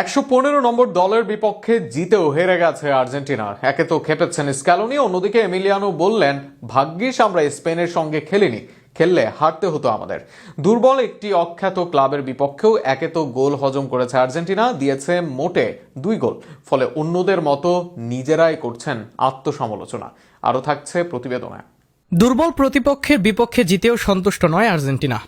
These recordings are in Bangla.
১১৫ নম্বর দলের বিপক্ষে জিতেও হেরে গেছে আর্জেন্টিনা। একে তো খেপেছেন স্ক্যালোনি, অন্যদিকে এমিলিয়ানো বললেন, ভাগ্যিস আমরা স্পেনের সঙ্গে খেলিনি, খেললে হারতে হতো আমাদের। দুর্বল একটি অখ্যাত ক্লাবের বিপক্ষেও একে তো গোল হজম করেছে আর্জেন্টিনা, দিয়েছে মোটে 2 গোল। ফলে অন্যদের মতো নিজেরাই করছেন আত্মসমালোচনা। আরও থাকছে প্রতিবেদনে। দুর্বল প্রতিপক্ষের বিপক্ষে জিতেও সন্তুষ্ট নয় আর্জেন্টিনা।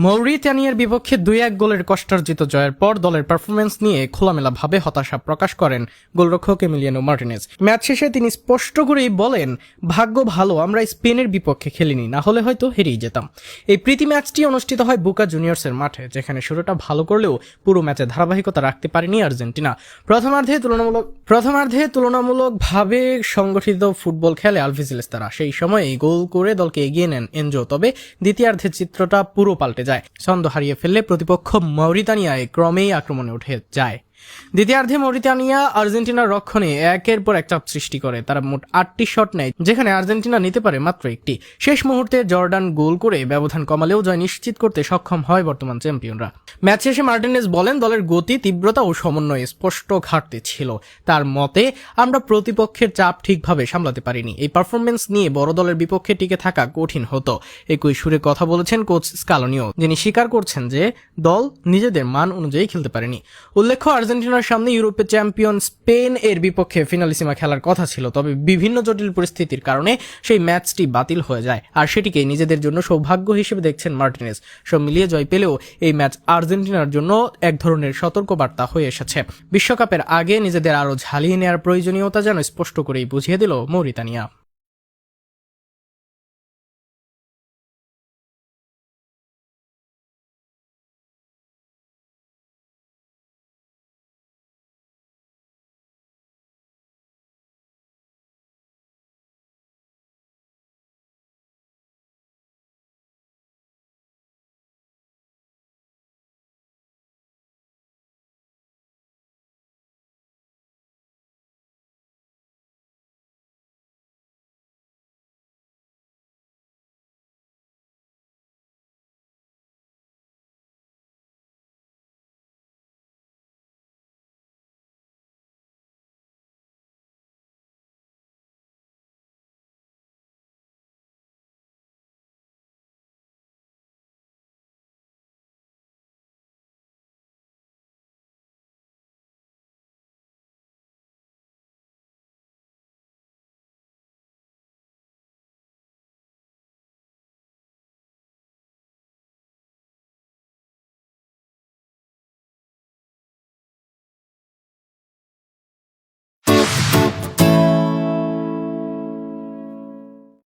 মৌরিতানিয়ার বিপক্ষে 2-1 গোলের কষ্টার্জিত জয়ের পর দলের পারফরম্যান্স নিয়ে খোলামেলাভাবে হতাশা প্রকাশ করেন গোলরক্ষক এমিলিয়ানো মার্টিনেজ। ম্যাচ শেষে তিনি স্পষ্ট করেই বলেন, ভাগ্য ভালো আমরা স্পেনের বিপক্ষে খেলিনি, না হলে হয়তো হেরেই যেতাম। এই প্রীতি ম্যাচটি অনুষ্ঠিত হয় বোকা জুনিয়র্সের মাঠে, যেখানে শুরুটা ভালো করলেও পুরো ম্যাচে ধারাবাহিকতা রাখতে পারেনি আর্জেন্টিনা। প্রথমার্ধে তুলনামূলকভাবে সংগঠিত ফুটবল খেলে আলভিসেলেস্তারা। সেই সময়ে গোল করে দলকে এগিয়ে নেন এনজো। তবে দ্বিতীয়ার্ধের চিত্রটা পুরো পাল্টে যায়। ছন্দ হারিয়ে ফেললে প্রতিপক্ষ মৌরিতানিয়ায় ক্রমেই আক্রমণে উঠে যায়। দ্বিতীয়ার্ধে মৌরিতানিয়া আর্জেন্টিনার রক্ষণে একের পর এক চাপ সৃষ্টি করে। তারা মোট 8টি শট নেয়, যেখানে আর্জেন্টিনা নিতে পারে মাত্র 1টি। শেষ মুহূর্তে জর্ডান গোল করে ব্যবধান কমালেও জয় নিশ্চিত করতে সক্ষম হয় বর্তমান চ্যাম্পিয়নরা। ম্যাচ শেষে মার্টিনেজ বলেন, দলের গতি, তীব্রতা ও সমন্বয়ে স্পষ্ট ঘাটতি ছিল। তার মতে, আমরা প্রতিপক্ষের চাপ ঠিকভাবে সামলাতে পারিনি। এই পারফরমেন্স নিয়ে বড় দলের বিপক্ষে টিকে থাকা কঠিন হতো। একই সুরে কথা বলেছেন কোচ স্ক্যালোনিও, যিনি স্বীকার করছেন যে দল নিজেদের মান অনুযায়ী খেলতে পারেনি। উল্লেখ্য, আর্জেন্টিনার সামনে ইউরোপের চ্যাম্পিয়ন স্পেন এর বিপক্ষে ফিনালিসিমা খেলার কথা ছিল, তবে বিভিন্ন জটিল পরিস্থিতির কারণে সেই ম্যাচটি বাতিল হয়ে যায়। আর সেটিকে নিজেদের জন্য সৌভাগ্য হিসেবে দেখছেন মার্টিনেজ। সব মিলিয়ে জয় পেলেও এই ম্যাচ আর্জেন্টিনার জন্য এক ধরনের সতর্কবার্তা হয়ে এসেছে। বিশ্বকাপের আগে নিজেদের আরও ঝালিয়ে নেওয়ার প্রয়োজনীয়তা যেন স্পষ্ট করেই বুঝিয়ে দিল মৌরিতানিয়া।